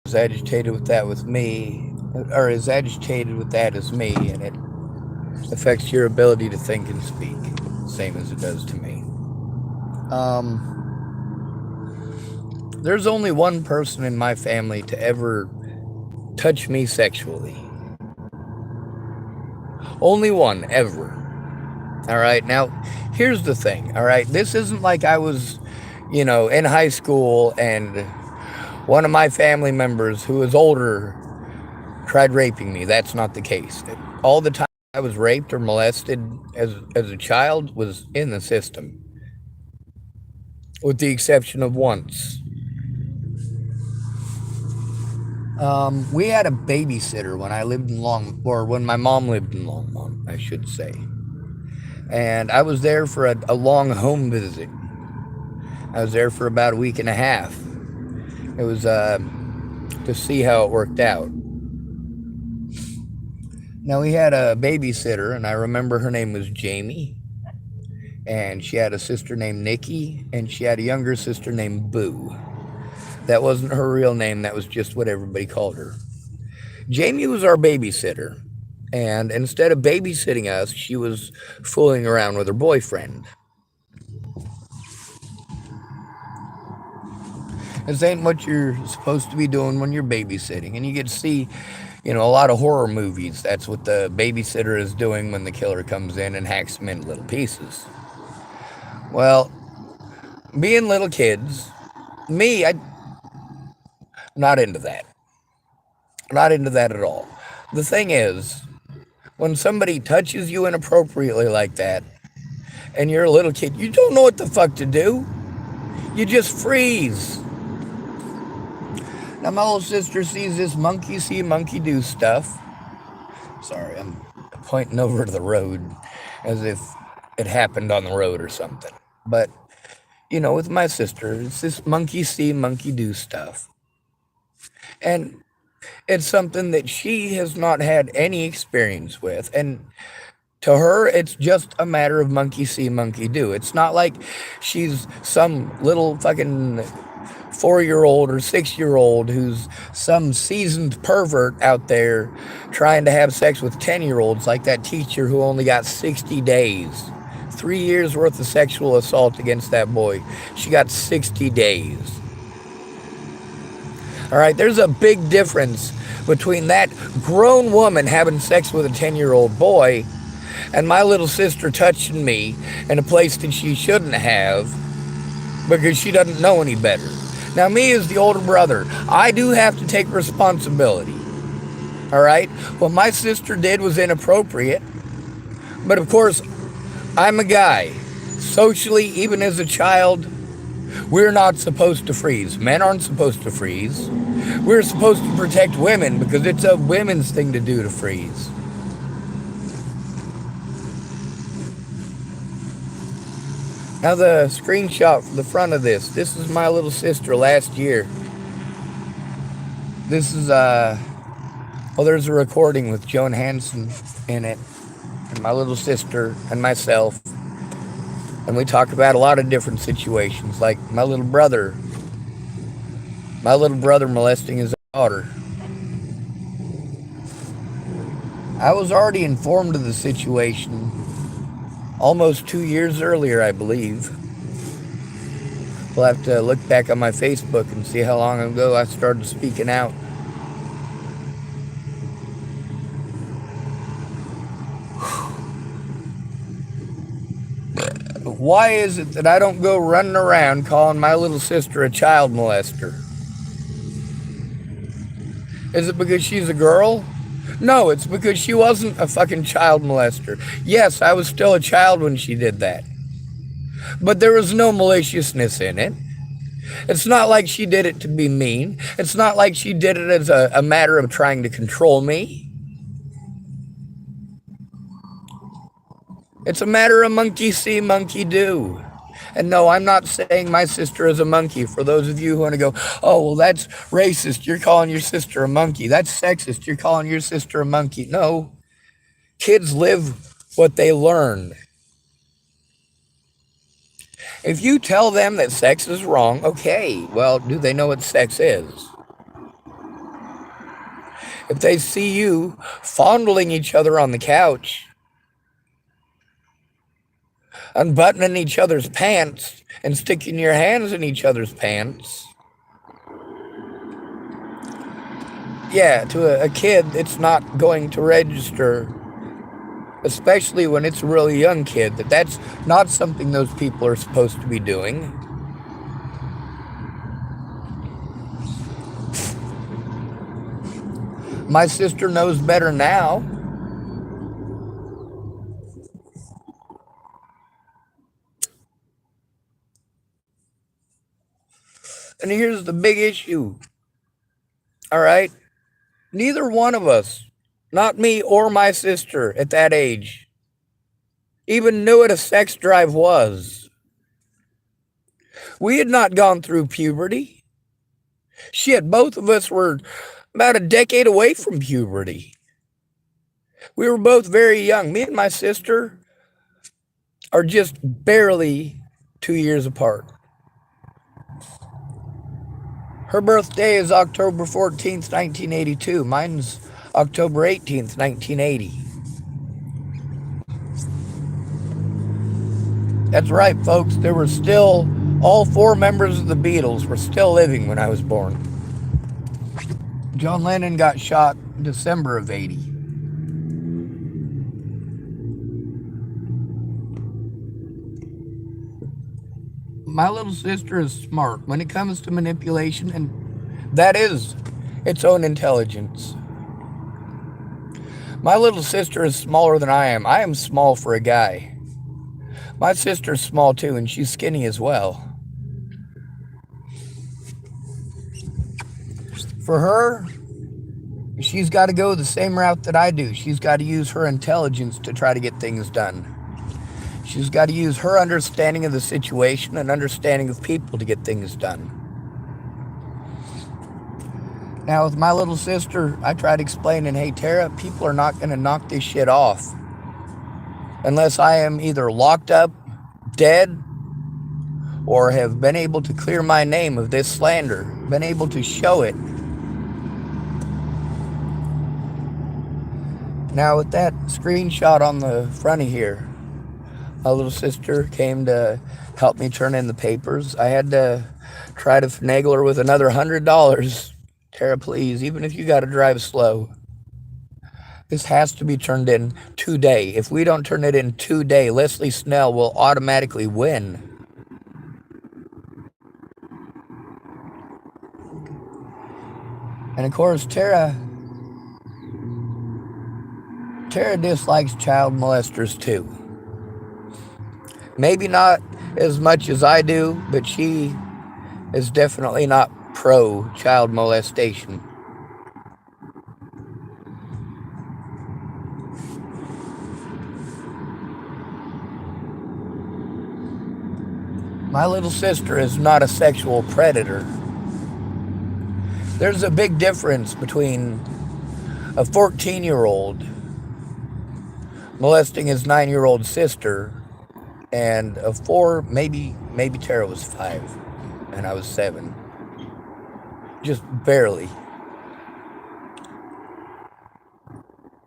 as agitated with that with me, or as agitated with that as me, and it affects your ability to think and speak, same as it does to me. Um, there's only one person in my family to ever touch me sexually. Only one, ever. All right, now, here's the thing, all right? This isn't like I was, in high school and one of my family members who was older tried raping me. That's not the case. All the time I was raped or molested as a child was in the system, with the exception of once. We had a babysitter when I lived in or when my mom lived in Longmont, I should say. And I was there for a long home visit. I was there for about a week and a half. It was to see how it worked out. Now, we had a babysitter, and I remember her name was Jamie. And she had a sister named Nikki, and she had a younger sister named Boo. That wasn't her real name, that was just what everybody called her. Jamie was our babysitter, and instead of babysitting us, she was fooling around with her boyfriend. This ain't what you're supposed to be doing when you're babysitting, and you get to see, a lot of horror movies. That's what the babysitter is doing when the killer comes in and hacks them into little pieces. Well, being little kids, I'm not into that. Not into that at all. The thing is, when somebody touches you inappropriately like that, and you're a little kid, you don't know what the fuck to do. You just freeze. Now, my little sister sees this monkey see, monkey do stuff. Sorry, I'm pointing over to the road as if it happened on the road or something. But, with my sister, it's this monkey see, monkey do stuff. And it's something that she has not had any experience with. And to her, it's just a matter of monkey see, monkey do. It's not like she's some little fucking 4-year old or 6-year old who's some seasoned pervert out there trying to have sex with 10-year olds, like that teacher who only got 60 days. 3 years worth of sexual assault against that boy. She got 60 days. All right, there's a big difference between that grown woman having sex with a 10-year-old boy and my little sister touching me in a place that she shouldn't have because she doesn't know any better. Now, me as the older brother, I do have to take responsibility. All right? What my sister did was inappropriate. But of course, I'm a guy. Socially, even as a child, we're not supposed to freeze. Men aren't supposed to freeze. We're supposed to protect women because it's a women's thing to do to freeze. Now, the screenshot for the front of this is my little sister last year. This is, there's a recording with Joan Hansen in it, and my little sister and myself. And we talk about a lot of different situations, like my little brother molesting his daughter. I was already informed of the situation almost 2 years earlier, I believe. We'll have to look back on my Facebook and see how long ago I started speaking out. Why is it that I don't go running around calling my little sister a child molester? Is it because she's a girl? No, it's because she wasn't a fucking child molester. Yes, I was still a child when she did that. But there was no maliciousness in it. It's not like she did it to be mean. It's not like she did it as a matter of trying to control me. It's a matter of monkey see, monkey do. And no, I'm not saying my sister is a monkey. For those of you who want to go, oh, well, that's racist. You're calling your sister a monkey. That's sexist. You're calling your sister a monkey. No. Kids live what they learn. If you tell them that sex is wrong, okay, well, do they know what sex is? If they see you fondling each other on the couch, unbuttoning each other's pants, and sticking your hands in each other's pants, yeah, to a kid, it's not going to register, especially when it's a really young kid, that's not something those people are supposed to be doing. My sister knows better now. And here's the big issue. All right? Neither one of us, not me or my sister at that age, even knew what a sex drive was. We had not gone through puberty. Shit, both of us were about a decade away from puberty. We were both very young. Me and my sister are just barely 2 years apart. Her birthday is October 14th, 1982. Mine's October 18th, 1980. That's right, folks. There were still, all 4 members of the Beatles were still living when I was born. John Lennon got shot in December of 80. My little sister is smart when it comes to manipulation, and that is its own intelligence. My little sister is smaller than I am. I am small for a guy. My sister's small too, and she's skinny as well. For her, she's got to go the same route that I do. She's got to use her intelligence to try to get things done. She's got to use her understanding of the situation and understanding of people to get things done. Now, with my little sister, I tried explaining, hey, Tara, people are not going to knock this shit off unless I am either locked up, dead, or have been able to clear my name of this slander, been able to show it. Now, with that screenshot on the front of here, my little sister came to help me turn in the papers. I had to try to finagle her with another $100. Tara, please, even if you got to drive slow, this has to be turned in today. If we don't turn it in today, Leslie Snell will automatically win. And of course, Tara dislikes child molesters too. Maybe not as much as I do, but she is definitely not pro child molestation. My little sister is not a sexual predator. There's a big difference between a 14-year-old molesting his 9-year-old sister and a 4, maybe Tara was 5 and I was 7. Just barely.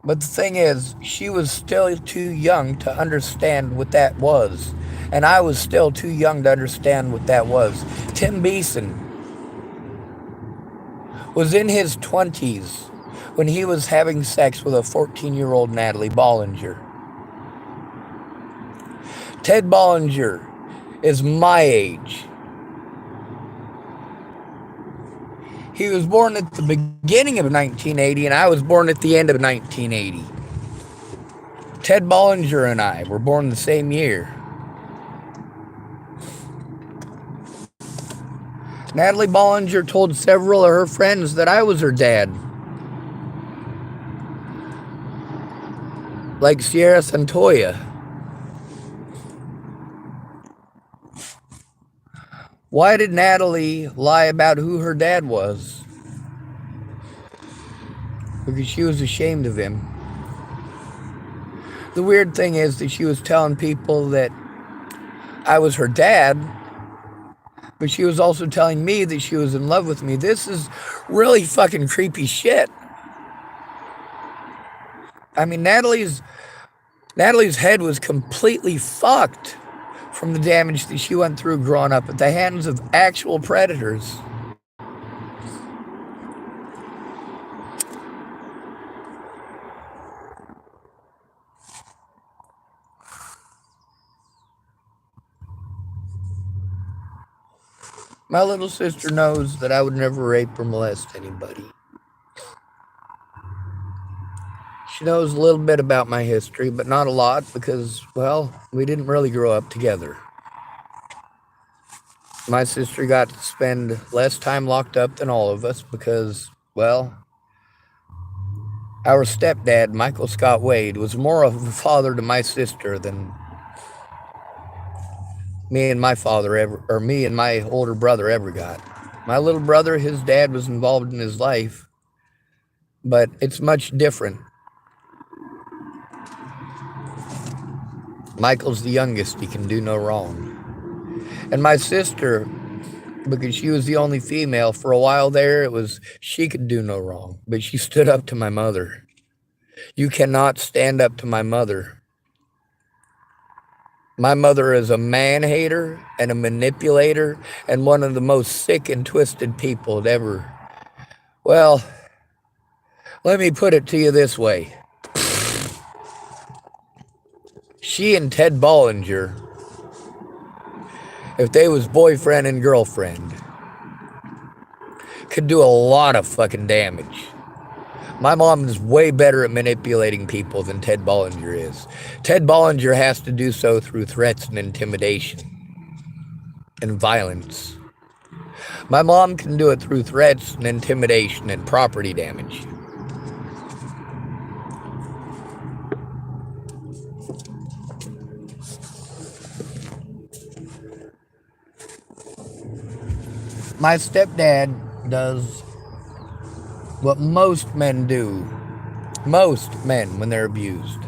But the thing is, she was still too young to understand what that was. And I was still too young to understand what that was. Tim Beeson was in his 20s when he was having sex with a 14-year-old Natalie Bollinger. Ted Bollinger is my age. He was born at the beginning of 1980, and I was born at the end of 1980. Ted Bollinger and I were born the same year. Natalie Bollinger told several of her friends that I was her dad. Like Sierra Santoya. Why did Natalie lie about who her dad was? Because she was ashamed of him. The weird thing is that she was telling people that I was her dad, but she was also telling me that she was in love with me. This is really fucking creepy shit. I mean, Natalie's head was completely fucked from the damage that she went through growing up at the hands of actual predators. My little sister knows that I would never rape or molest anybody. She knows a little bit about my history, but not a lot because, well, we didn't really grow up together. My sister got to spend less time locked up than all of us because, well, our stepdad, Michael Scott Wade, was more of a father to my sister than me and my father ever, or me and my older brother ever got. My little brother, his dad was involved in his life, but it's much different. Michael's the youngest, he can do no wrong. And my sister, because she was the only female, for a while there, it was she could do no wrong, but she stood up to my mother. You cannot stand up to my mother. My mother is a man-hater and a manipulator and one of the most sick and twisted people ever. Well, let me put it to you this way. She and Ted Bollinger, if they was boyfriend and girlfriend, could do a lot of fucking damage. My mom is way better at manipulating people than Ted Bollinger is. Ted Bollinger has to do so through threats and intimidation and violence. My mom can do it through threats and intimidation and property damage. My stepdad does what most men do. Most men when they're abused.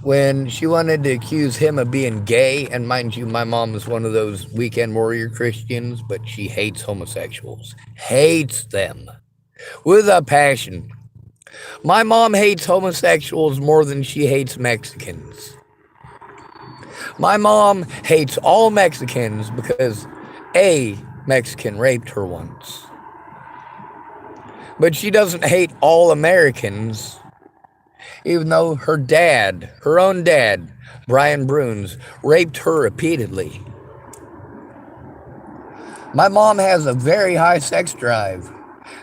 When she wanted to accuse him of being gay, and mind you, my mom is one of those weekend warrior Christians, but she hates homosexuals. Hates them. With a passion. My mom hates homosexuals more than she hates Mexicans. My mom hates all Mexicans because a Mexican raped her once. But she doesn't hate all Americans, even though her dad, her own dad, Brian Bruns, raped her repeatedly. My mom has a very high sex drive.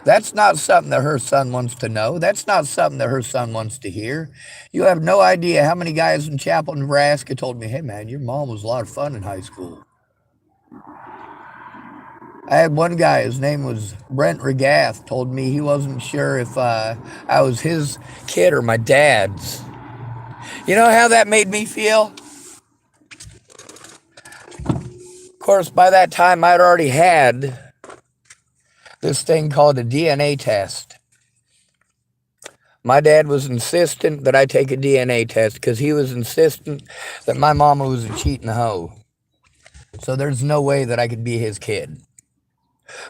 That's not something that her son wants to know. That's not something that her son wants to hear. You have no idea how many guys in Chapel, Nebraska told me, hey man, your mom was a lot of fun in high school. I had one guy, his name was Brent Regath, told me he wasn't sure if I was his kid or my dad's. You know how that made me feel? Of course, by that time, I'd already had this thing called a DNA test. My dad was insistent that I take a DNA test because he was insistent that my mama was a cheating hoe. So there's no way that I could be his kid.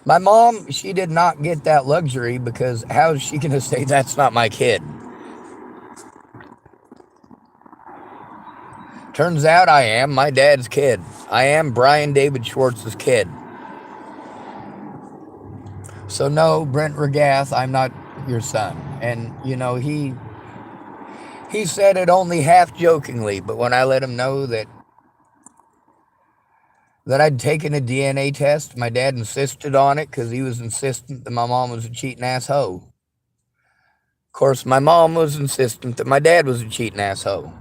My mom, she did not get that luxury because how is she going to say that's not my kid? Turns out I am my dad's kid. I am Brian David Schwartz's kid. So no, Brent Regath, I'm not your son. And, you know, he said it only half jokingly, but when I let him know that I'd taken a DNA test, my dad insisted on it because he was insistent that my mom was a cheating ass hoe. Of course, my mom was insistent that my dad was a cheating ass hoe.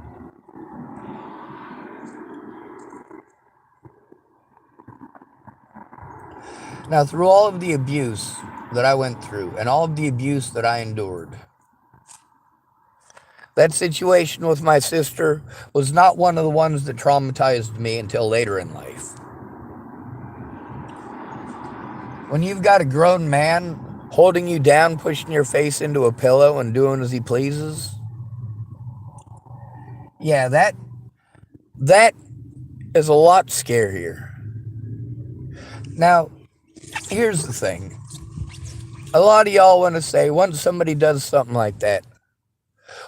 Now, through all of the abuse that I went through and all of the abuse that I endured, that situation with my sister was not one of the ones that traumatized me until later in life. When you've got a grown man holding you down, pushing your face into a pillow and doing as he pleases, yeah, that is a lot scarier. Now, here's the thing. A lot of y'all want to say once somebody does something like that,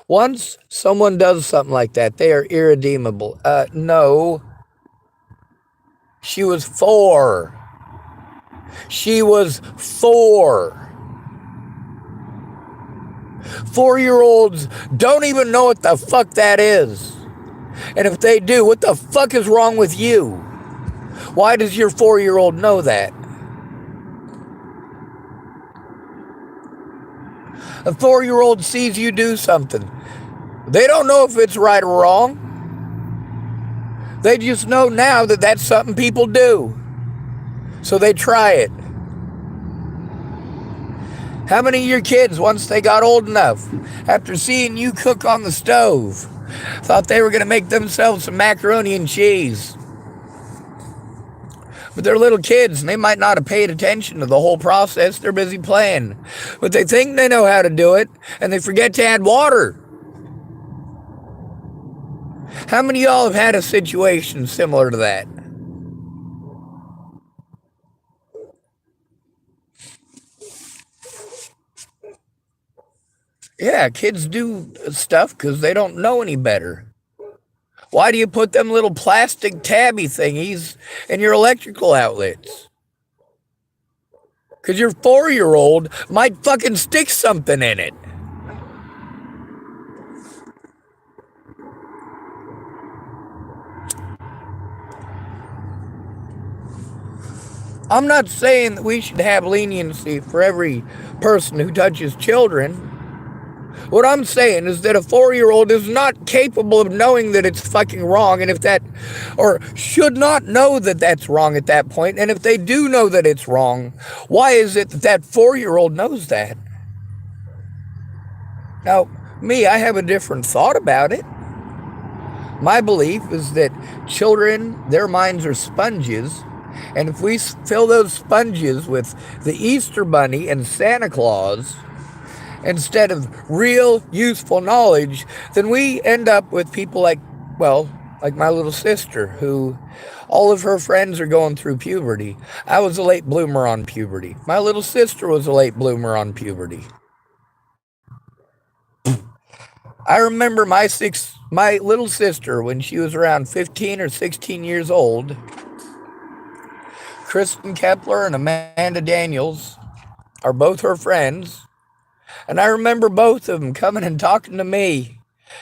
once someone does something like that, they are irredeemable. No. She was 4. She was 4. 4-year-olds don't even know what the fuck that is. And if they do, what the fuck is wrong with you? Why does your 4-year-old know that? A 4-year-old sees you do something. They don't know if it's right or wrong. They just know now that that's something people do. So they try it. How many of your kids, once they got old enough, after seeing you cook on the stove, thought they were going to make themselves some macaroni and cheese? But they're little kids, and they might not have paid attention to the whole process. They're busy playing. But they think they know how to do it, and they forget to add water. How many of y'all have had a situation similar to that? Yeah, kids do stuff because they don't know any better. Why do you put them little plastic tabby thingies in your electrical outlets? Because your 4-year-old might fucking stick something in it. I'm not saying that we should have leniency for every person who touches children. What I'm saying is that a 4-year-old is not capable of knowing that it's fucking wrong, and if that, or should not know that that's wrong at that point, and if they do know that it's wrong, why is it that that 4-year-old knows that? Now, me, I have a different thought about it. My belief is that children, their minds are sponges, and if we fill those sponges with the Easter Bunny and Santa Claus, instead of real useful knowledge, then we end up with people like my little sister, who all of her friends are going through puberty. I was a late bloomer on puberty. My little sister was a late bloomer on puberty. I remember my little sister, when she was around 15 or 16 years old, Kristen Kepler and Amanda Daniels are both her friends. And I remember both of them coming and talking to me,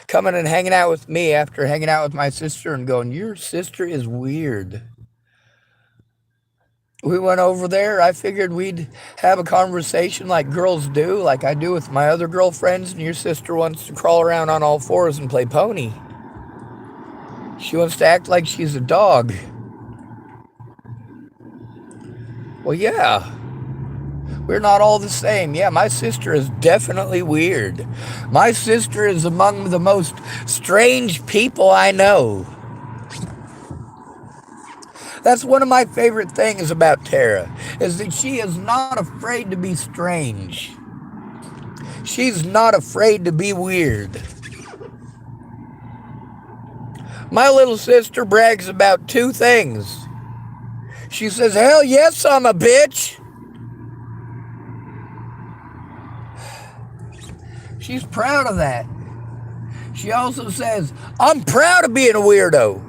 coming and hanging out with me after hanging out with my sister and going, "Your sister is weird." We went over there. I figured we'd have a conversation like girls do, like I do with my other girlfriends, and your sister wants to crawl around on all fours and play pony. She wants to act like she's a dog. Well, yeah. We're not all the same. Yeah, my sister is definitely weird. My sister is among the most strange people I know. That's one of my favorite things about Tara, is that she is not afraid to be strange. She's not afraid to be weird. My little sister brags about 2 things. She says, "Hell yes, I'm a bitch." She's proud of that. She also says, "I'm proud of being a weirdo."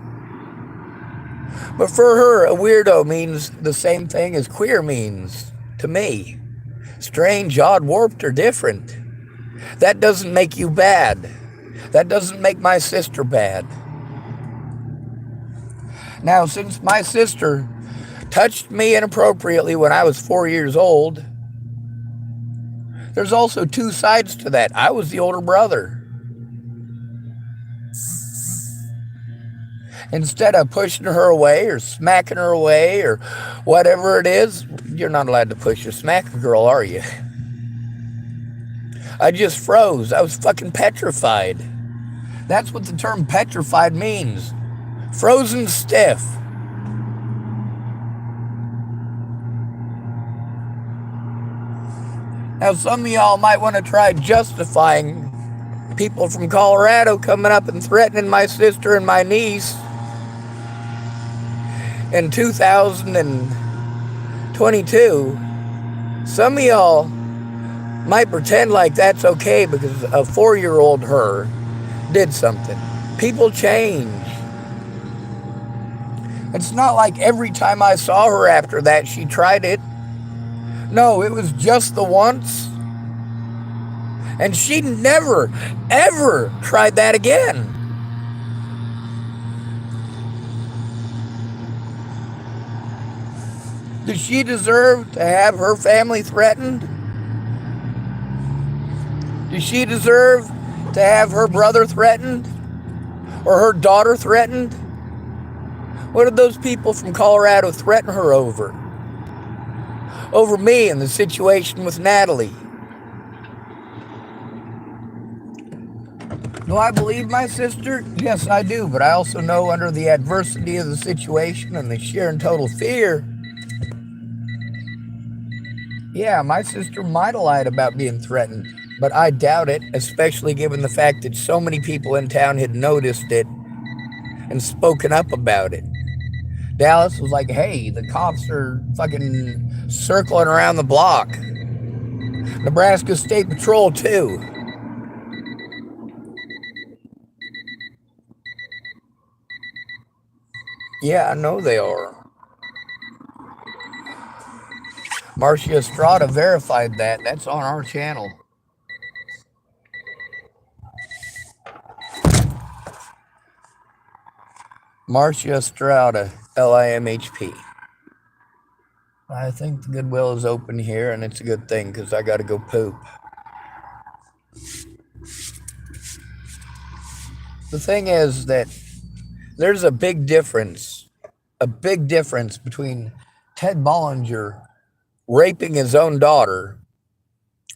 But for her, a weirdo means the same thing as queer means to me. Strange, odd, warped, or different. That doesn't make you bad. That doesn't make my sister bad. Now, since my sister touched me inappropriately when I was 4 years old, there's also 2 sides to that. I was the older brother. Instead of pushing her away or smacking her away or whatever it is, you're not allowed to push or smack a girl, are you? I just froze. I was fucking petrified. That's what the term petrified means. Frozen stiff. Now, some of y'all might want to try justifying people from Colorado coming up and threatening my sister and my niece in 2022. Some of y'all might pretend like that's okay because a 4-year-old her did something. People change. It's not like every time I saw her after that she tried it. No, it was just the once. And she never, ever tried that again. Does she deserve to have her family threatened? Does she deserve to have her brother threatened? Or her daughter threatened? What did those people from Colorado threaten her over? Over me and the situation with Natalie. Do I believe my sister? Yes, I do, but I also know under the adversity of the situation and the sheer and total fear, yeah, my sister might have lied about being threatened, but I doubt it, especially given the fact that so many people in town had noticed it and spoken up about it. Dallas was like, hey, the cops are fucking circling around the block. Nebraska State Patrol, too. Yeah, I know they are. Marcia Estrada verified that. That's on our channel. Marcia Estrada, LIMHP. I think the Goodwill is open here, and it's a good thing because I got to go poop. The thing is that there's a big difference between Ted Bollinger raping his own daughter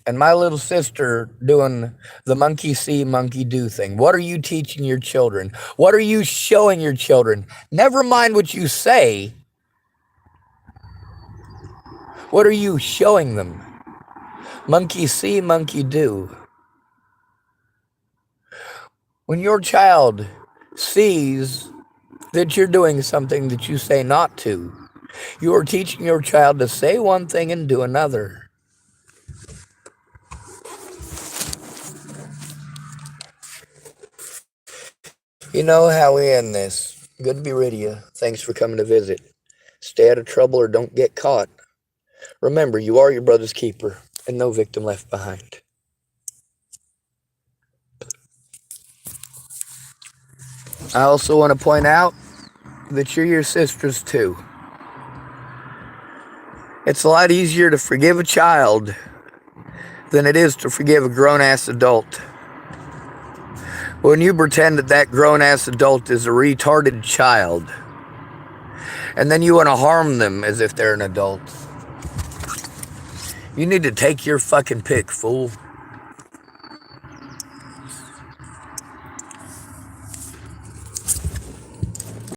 and my little sister doing the monkey see, monkey do thing. What are you teaching your children? What are you showing your children? Never mind what you say. What are you showing them? Monkey see, monkey do. When your child sees that you're doing something that you say not to, you are teaching your child to say one thing and do another. You know how we end this. Good to be rid of you. Thanks for coming to visit. Stay out of trouble or don't get caught. Remember, you are your brother's keeper, and no victim left behind. I also want to point out that you're your sisters too. It's a lot easier to forgive a child than it is to forgive a grown-ass adult. When you pretend that that grown-ass adult is a retarded child, and then you want to harm them as if they're an adult, you need to take your fucking pick, fool.